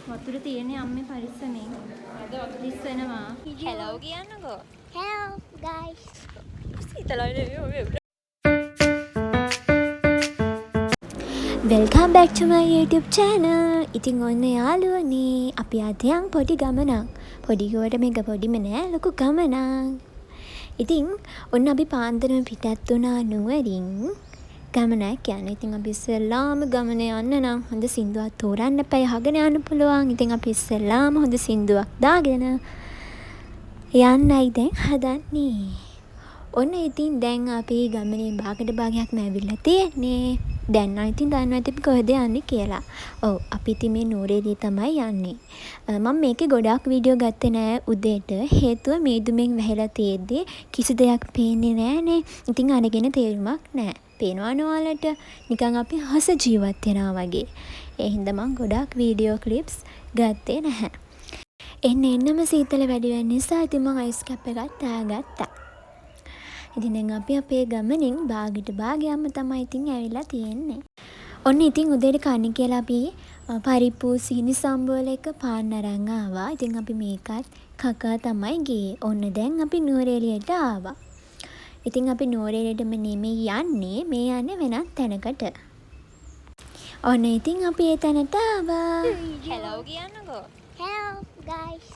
වතුර තියෙන්නේ අම්මේ පරිස්සමෙන්. ලිස්සනවා. හෙලෝ කියන්නකෝ. Hello guys. වෙල්කම් බැක් ටු මයි YouTube channel. ඉතින් ඔන්න යාළුවනේ අපි අද යන් පොඩි ගමනක්. පොඩි ගුවට මේක පොඩිම නෑ ලොකු ගමනක්. ඉතින් ඔන්න අපි පාන්දරම පිටත් වුණා නුවරින්. ගමනක් යන්න. ඉතින් අපි ඉස්සෙල්ලාම ගමන යන්න නම් හොඳ සින්දුවක් තෝරන්න එපා. අහගෙන යන්න පුළුවන්. ඉතින් අපි ඉස්සෙල්ලාම හොඳ සින්දුවක් දාගෙන යන්නයි දැන් හදන්නේ. ඔන්න ඉතින් දැන් අපි ගමනේ භාගයට භාගයක්ම ඇවිල්ලා තියෙන්නේ. දැන් නම් ඉතින් දන්නවා ඉතින් කොහෙද යන්නේ කියලා. ඔව් අපි ඉතින් මේ නූරේදී තමයි යන්නේ. මම මේකේ ගොඩාක් වීඩියෝ ගත්තේ නෑ උදේට. හේතුව මීදුමෙන් වැහිලා තියෙද්දි කිසි දෙයක් පේන්නේ නෑනේ. ඉතින් අරගෙන තේරුමක් නෑ. පේනවා නෝලට නිකන් අපි හස ජීවත් වෙනවා වගේ. ඒ හින්දා මම ගොඩාක් වීඩියෝ ක්ලිප්ස් ගත්තේ නැහැ. එන්නම සීතල වැඩි වෙන නිසා ඉතින් මම අයිස් කැප් එකක් දාගත්තා. ඉතින් දැන් අපි අපේ ගමනින් භාගයට භාගයක්ම තමයි ඉතින් ඇවිල්ලා තියෙන්නේ. ඔන්න ඉතින් උදේට කන්න කියලා අපි පරිප්පු සීනි සම්බෝල එක පාන් අරන් ආවා. ඉතින් අපි මේකත් කකා තමයි ගියේ. ඔන්න දැන් අපි නුවරඑළියට ආවා. ඉතින් අපි නුවරඑළියටම නෙමෙයි යන්නේ. මේ යන්නේ වෙනත් තැනකට. ඔන්න ඉතින් අපි ඒ තැනට ආවා. Hello කියන්නකෝ. Hello guys.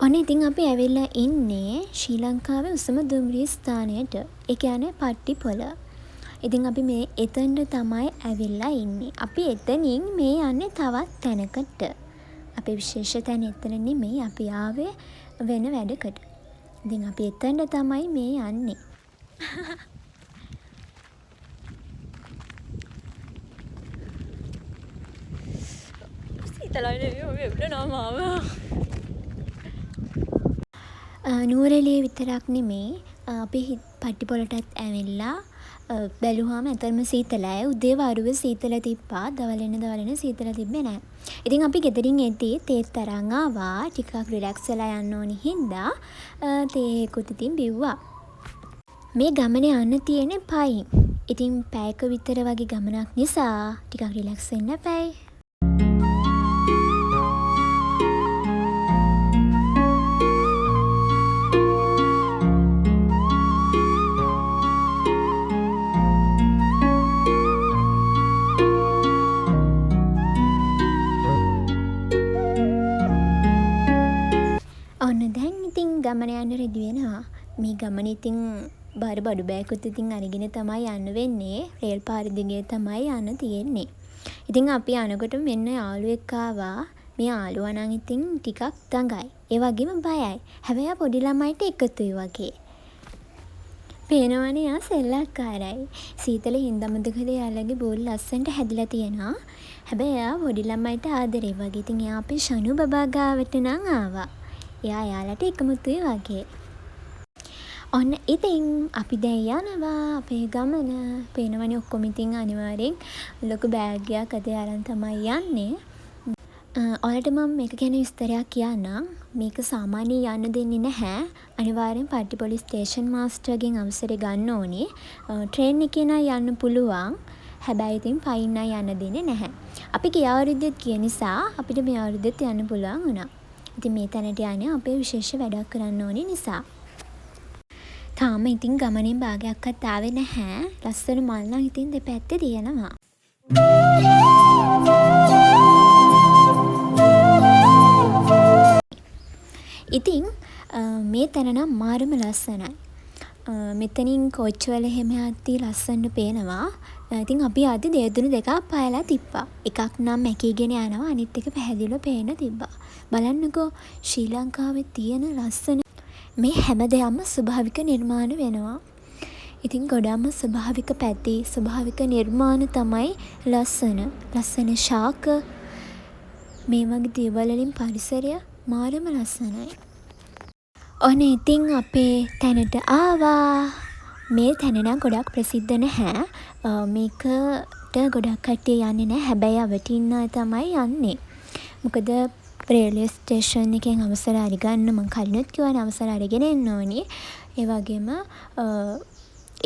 ඔන්න ඉතින් අපි ඇවිල්ලා ඉන්නේ ශ්‍රී ලංකාවේ උසම දුම්රිය ස්ථානයට. ඒ කියන්නේ පට්ටිපොළ. ඉතින් අපි මේ එතනට තමයි ඇවිල්ලා ඉන්නේ. අපි එතනින් මේ යන්නේ තවත් තැනකට. අපේ විශේෂ තැන එතන නෙමෙයි. අපි ආවේ වෙන වැඩකට. ඉතින් අපි එතනට තමයි මේ යන්නේ. නුවරඑළිය විතරක් නෙමේ අපි පට්ටිපොළටත් ඇවිල්ලා බැලුවාම ඇතරම සීතලයි. උදේ වරුවේ සීතල තිබ්බා. දවල්ෙන සීතල තිබ්බේ නැහැ. ඉතින් අපි ගෙදරින් එද්දී තේත් අරන් ආවා. ටිකක් රිලැක්ස් වෙලා යන්න ඕනි හින්දා තේකුත් ඉතින් බිව්වා. මේ ගමන යන්න තියෙන්නේ පයින්. ඉතින් පැයක විතර වගේ ගමනක් නිසා ටිකක් රිලැක්ස් වෙන්න පැයි. ගමන යන්න රෙදි වෙනවා. මේ ගමන ඉතින් බර බඩු බෑකුත් ඉතින් අරගෙන තමයි යන්න වෙන්නේ. රේල් පාර දිගේ තමයි යන්න තියෙන්නේ. ඉතින් අපි යනකොට මෙන්න යාළුවෙක් ආවා. මේ යාළුවා නම් ඉතින් ටිකක් දඟයි. ඒ වගේම බයයි. හැබැයි පොඩි ළමයිට එකතුයි වගේ. පේනවනේ යා සෙල්ලක්කාරයි. සීතල හින්දා මොකද යාළුවගේ බෝල් ලස්සනට හැදිලා තියෙනවා. හැබැයි යා පොඩි ළමයිට ආදරේ වගේ. ඉතින් යා අපේ ෂනු බබා ගාවට නම් ආවා. එයා යාලට එකමුතුයි වගේ. ඔන්න ඉතින් අපි දැන් යනවා අපේ ගමන. පේනවනේ ඔක්කොම ඉතින් අනිවාර්යෙන් ලොකු බෑග් එකක් අතේ අරන් තමයි යන්නේ. ඔයාලට මම මේක ගැන විස්තරයක් කියන්නම්. මේක සාමාන්‍යයෙන් යන්න දෙන්නේ නැහැ. අනිවාර්යෙන් පට්ටිපොළ ස්ටේෂන් මාස්ටර්ගෙන් අවසර ගන්න ඕනේ. ට්‍රේන් එකේ නම් යන්න පුළුවන්. හැබැයි ඉතින් ෆයින් නම් යන්න දෙන්නේ නැහැ. අපි ගිය අවුරුද්දෙත් ගිය නිසා අපිට මේ අවුරුද්දෙත් යන්න පුළුවන් වුණා. ඉතින් මේ තැනට යන්නේ අපේ විශේෂ වැඩක් කරන්න ඕනේ නිසා. තාම ඉතින් ගමනින් භාගයක්වත් ආවේ නැහැ. ලස්සන මල් නම් ඉතින් දෙපැත්තේ තියෙනවා. ඉතින් මේ තැන නම් මාරම ලස්සනයි. මෙතනින් කෝච්චිවල එහෙම යද්දී ලස්සනට පේනවා. ඉතින් අපි අද දේදුණු දෙකක් පායලා තිබ්බා. එකක් නම් මැකීගෙන යනවා. අනිත් එක පැහැදිලිව පේන තිබ්බා. බලන්නකෝ ශ්‍රී ලංකාවේ තියෙන ලස්සන මේ හැම දෙයක්ම ස්වභාවික නිර්මාණ වෙනවා. ඉතින් ගොඩක්ම ස්වභාවික පැති ස්වභාවික නිර්මාණ තමයි ලස්සන ශාක මේ වගේ දේවල් වලින් පරිසරය මාරම ලස්සනයි. ඔන්න ඉතින් අපේ තැනට ආවා. මේ තැන නම් ගොඩක් ප්‍රසිද්ධ නැහැ. මේකට ගොඩක් කට්ටිය යන්නේ නැහැ. හැබැයි අවටින්න තමයි යන්නේ. මොකද රේල්වේ ස්ටේෂන් එකෙන් අවසර අරගන්න මම කලිනුත් කිව්වනේ අවසර අරගෙන එන්න ඕනේ. ඒ වගේම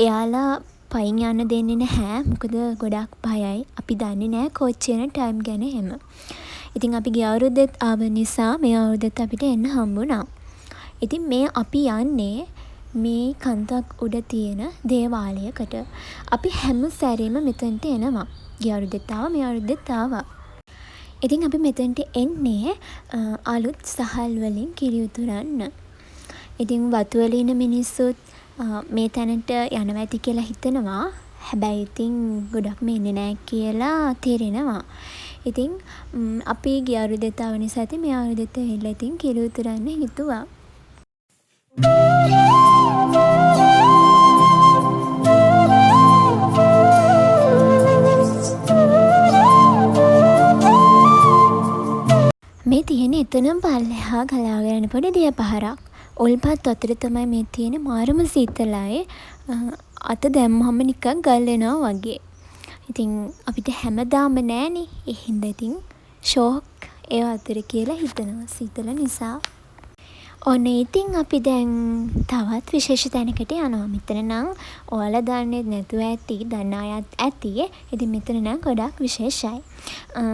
එයාලා පයින් යන්න දෙන්නේ නැහැ. මොකද ගොඩක් බයයි. අපි දන්නේ නැහැ කෝච්චි යන ටයිම් ගැන එහෙම. ඉතින් අපි ගිය අවුරුද්දෙත් ආව නිසා මේ අවුරුද්දෙත් අපිට එන්න හම්බුණා. ඉතින් මේ අපි යන්නේ මේ කන්දක් උඩ තියෙන දේවාලයකට. අපි හැම සැරේම මෙතනට එනවා. ගිය අවුරුද්දෙත් ආවා, මේ අවුරුද්දෙත් ආවා. ඉතින් අපි මෙතනට එන්නේ අලුත් සහල් වලින් කිරි උතුරන්න. ඉතින් වතු වල ඉන්න මිනිස්සුත් මේ තැනට යනවා ඇති කියලා හිතනවා. හැබැයි ඉතින් ගොඩක්ම එන්නේ නැහැ කියලා තේරෙනවා. ඉතින් අපි ගිය අවුරුද්දෙත් ආව නිසා ඉතින් මේ අවුරුද්දෙත් ඇවිල්ලා ඉතින් කිරි උතුරන්න හිතුවා. මේ තියෙන එතනම් පල්ලෙහා ගලාගෙන යන පොඩි දිය පහරක්. ඔල්පත් අතර තමයි මේ තියෙන මාරම සීතලයි. අත දැම්මම නිකන් ගල් වෙනවා වගේ. ඉතින් අපිට හැමදාම නෑනේ. ඒ හින්දා ඉතින් ෂෝක් ඒ අතර කියලා හිතනවා සීතල නිසා. ඔන්න ඉතින් අපි දැන් තවත් විශේෂ තැනකට යනවා. මෙතන නම් ඔයාලා දන්නේ නැතුව ඇති, දන්න අයත් ඇති. ඉතින් මෙතන නම් ගොඩක් විශේෂයි.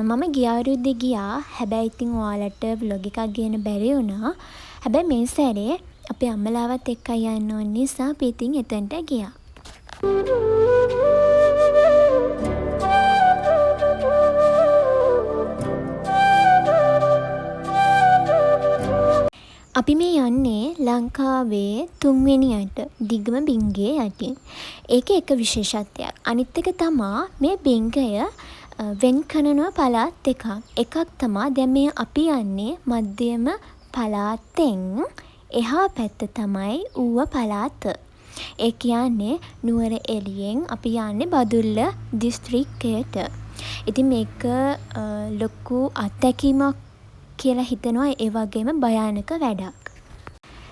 මම ගිය අවුරුද්දේ ගියා. හැබැයි ඉතින් ඔයාලට vlog එකක් ගේන්න බැරි වුණා. හැබැයි මේ සැරේ අපේ අම්මලාවත් එක්කයි යන්න ඕන නිසා අපි ඉතින් එතනට ගියා. අපි මේ යන්නේ ලංකාවේ 3 වෙනියට දිගම බිංගේ යටින්. ඒකේ එක විශේෂත්වයක්. අනිත් එක තමා මේ බිංගය වෙන් කරන පළාත් දෙකක්. එකක් තමා දැන් මේ අපි යන්නේ මධ්‍යම පළාතෙන් එහා පැත්ත තමයි ඌව පළාත. ඒ කියන්නේ නුවර එළියෙන් අපි යන්නේ බදුල්ල දිස්ත්‍රික්කයට. ඉතින් මේක ලොකු අත්දැකීමක් කියලා හිතනවා. ඒ වගේම භයානක වැඩක්.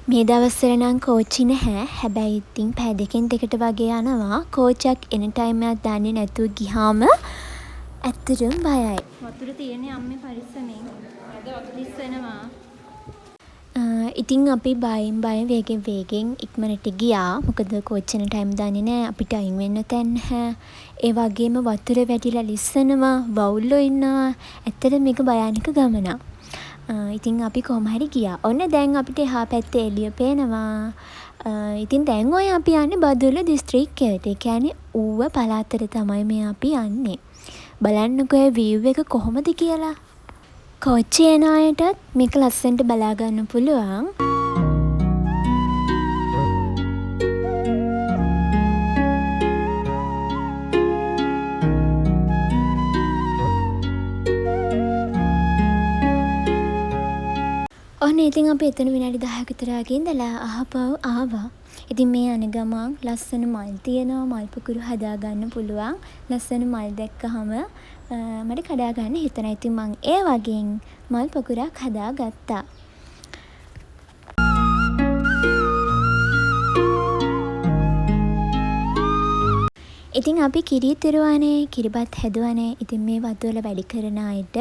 මේ දවස්වල නම් කෝච්චි නැහැ. හැබැයි ඉතින් පැය දෙකෙන් දෙකට වගේ යනවා. කෝච්චියක් එන ටයිම් එකක් දන්නේ නැතුව ගියාම ඇත්තටම බයයි. වතුර තියෙන්නේ අම්මේ පරිස්සමෙන්. අද වතුර ඉස්සෙනවා. ඉතින් අපි බයෙන් වේගෙන් ඉක්මනට ගියා. මොකද කෝච්චි යන ටයිම් දන්නේ නැහැ. අපිට අයින් වෙන්න තැන් නැහැ. ඒ වගේම වතුර වැටිලා ලිස්සනවා. වවුල්ලෝ ඉන්නවා. ඇත්තටම මේක භයානක ගමනක්. ඉතින් අපි කොහොම හරි ගියා. ඔන්න දැන් අපිට එහා පැත්තේ එළිය පේනවා. ඉතින් දැන් ඔය අපි යන්නේ බදුල්ල දිස්ත්‍රික්කයට. ඒ කියන්නේ ඌව පළාතට තමයි මේ අපි යන්නේ. බලන්නකෝ ඒ view එක කොහොමද කියලා. කෝච්චි යන අයටත් මේක ලස්සනට බලා ගන්න පුළුවන්. ඔන්න ඉතින් අපි එතන විනාඩි 10ක විතර වගේ ඉඳලා ආපහු ආවා. ඉතින් මේ යන ගමන් ලස්සන මල් තියෙනවා. මල් පුකුරු හදා ගන්න පුළුවන්. ලස්සන මල් දැක්කහම මට කඩා ගන්න හිතෙනවා. ඉතින් මං ඒ වගේ මල් පුකුරක් හදා ගත්තා. ඉතින් අපි කිරි තිරුවානේ, කිරිබත් හැදුවානේ. ඉතින් මේ වතුවල වැඩි කරන අයට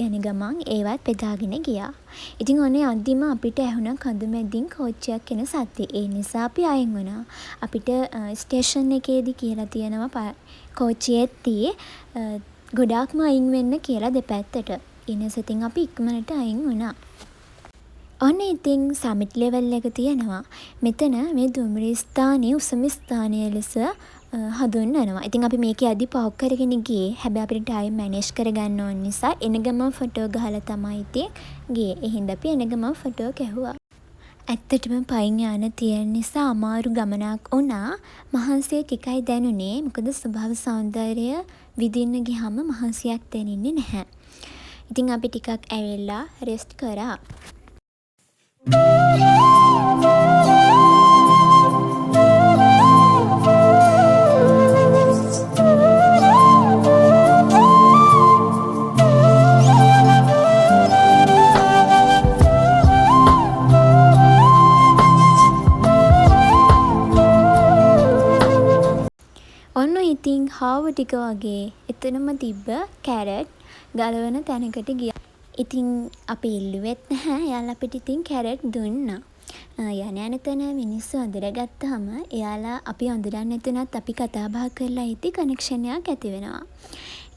යන ගමන් ඒවත් බෙදාගෙන ගියා. ඉතින් ඔන්නේ අන්තිම අපිට ඇහුණා කඳුමැදින් කෝච්චියක් එන සද්දේ. ඒ නිසා අපි අයින් වුණා. අපිට ස්ටේෂන් එකේදී කියලා තියෙනවා කෝච්චියේදී ගොඩාක්ම අයින් වෙන්න කියලා දෙපැත්තට. ඉතින් අපි ඉක්මනට අයින් වුණා. ඔන්න ඉතින් සමිට් ලෙවල් එක තියෙනවා. මෙතන මේ දුම්රිය ස්ථානයේ උසම ස්ථානය ලෙස හඳුන්වනවා. ඉතින් අපි මේකේ අදි පහක් කරගෙන ගියේ. හැබැයි අපිට ටයිම් මැනේජ් කරගන්න ඕන නිසා එන ගමන් ෆොටෝ ගහලා තමයි ඉතින් ගියේ. ඒ හින්දා අපි එන ගමන් ෆොටෝ ගැහුවා. ඇත්තටම පයින් යන තියෙන නිසා අමාරු ගමනක් වුණා. මහන්සිය ටිකයි දැනුනේ. මොකද ස්වභාව සෞන්දර්යය විඳින්න ගියාම මහන්සියක් දැනෙන්නේ නැහැ. ඉතින් අපි ටිකක් ඇවිල්ලා රෙස්ට් කරා. ඔන්න ඉතින් හාව ටික වගේ එතනම තිබ්බ කැරට් ගලවන තැනකට ගියා. ඉතින් අපි ඉල්ලුවෙත් නැහැ. එයාලා අපිට ඉතින් කැරට් දුන්නා. යන තැන මිනිස්සු අඳුරගත්තාම එයාලා අපි අඳුරන්නේ නැතුණත් අපි කතා බහ කරලා ඉති කනෙක්ෂන් එකක් ඇති වෙනවා.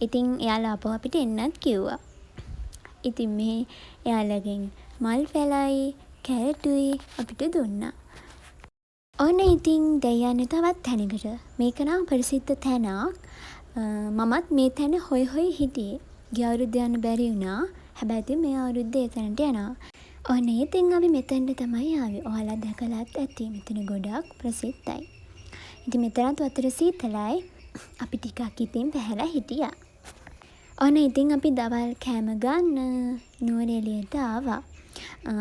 ඉතින් එයාලා ආපහු අපිට එන්නත් කිව්වා. ඉතින් මේ එයාලගෙන් මල් පැලයි කැරටුයි අපිට දුන්නා. ඔන්න ඉතින් දැන් යන්නේ තවත් තැනකට. මේක නම් ප්‍රසිද්ධ තැනක්. මමත් මේ තැන හොය හොය හිටියේ. ගිය අවුරුද්දේ යන්න බැරි වුණා. හැබැයි ඉතින් මේ අවුරුද්දේ එතනට යනවා. ඔන්න ඉතින් අපි මෙතනට තමයි ආවේ. ඔයාලා දැකලාත් ඇති. මෙතන ගොඩක් ප්‍රසිද්ධයි. ඉතින් මෙතනත් වතුර සීතලයි. අපි ටිකක් ඉතින් පැහැලා හිටියා. ඔන්න ඉතින් අපි දවල් කෑම ගන්න නුවරඑළියට ආවා.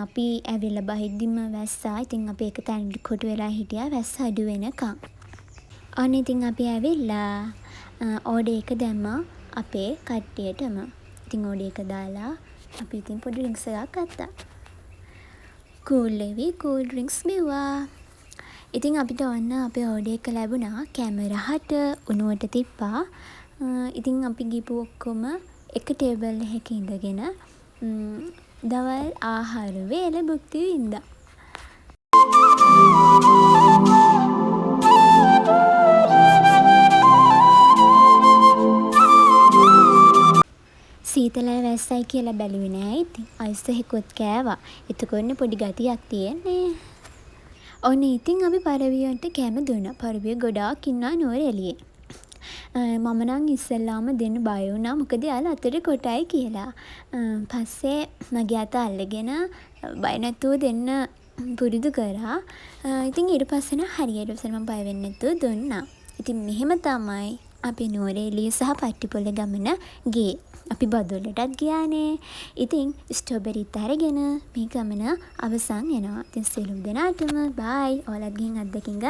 අපි ඇවිල්ලා බහිද්දිම වැස්සා. ඉතින් අපි එක තැනකට කොටු වෙලා හිටියා වැස්ස අඩු වෙනකන්. ඔන්න ඉතින් අපි ඇවිල්ලා ඕඩර් එක දැම්මා අපේ කට්ටියටම. ඉතින් ඕඩර් එක දාලා අපි ඉතින් පොඩි ඩ්‍රින්ක්ස් එකක් ගත්තා. කූල් ලෙවි කූල් ඩ්‍රින්ක්ස් බිව්වා. ඉතින් අපිට ඔන්න අපේ ඕඩර් එක ලැබුණා. කැමරාවට උණුවට තිබ්බා. ඉතින් අපි ගිහපු ඔක්කොම එක ටේබල් එකක ඉඳගෙන දවල් ආහාර වේල භුක්ති වින්දා. සීතලයි වැස්සයි කියලා බැලුවේ නෑ ඉතින්. අයිස් එකකුත් කෑවා. එතකොටනේ පොඩි ගතියක් තියෙන්නේ. ඔන්න ඉතින් අපි පරවියන්ට කැම දුන්නා. පරවිය ගොඩාක් ඉන්නා නුවරඑළියේ. මම නම් ඉස්සෙල්ලාම දෙන්න බය වුණා. මොකද යාළුවා අතට කොටයි කියලා. පස්සේ මගේ අත අල්ලගෙන බය නැතුව දෙන්න පුරුදු කරා. ඉතින් ඊට පස්සේ නම් හරියට මම බය වෙන්නේ නැතුව දුන්නා. ඉතින් මෙහෙම තමයි අපි නුවරඑළිය සහ පට්ටිපොළ ගමන ගියේ. අපි බදුල්ලටත් ගියානේ. ඉතින් ස්ට්‍රොබෙරිත් අරගෙන මේ ගමන අවසන් වෙනවා. ඉතින් සියලුම දෙනාටම බයි. ඔයාලත් ගිහින් අත්දැකීම් ගන්න.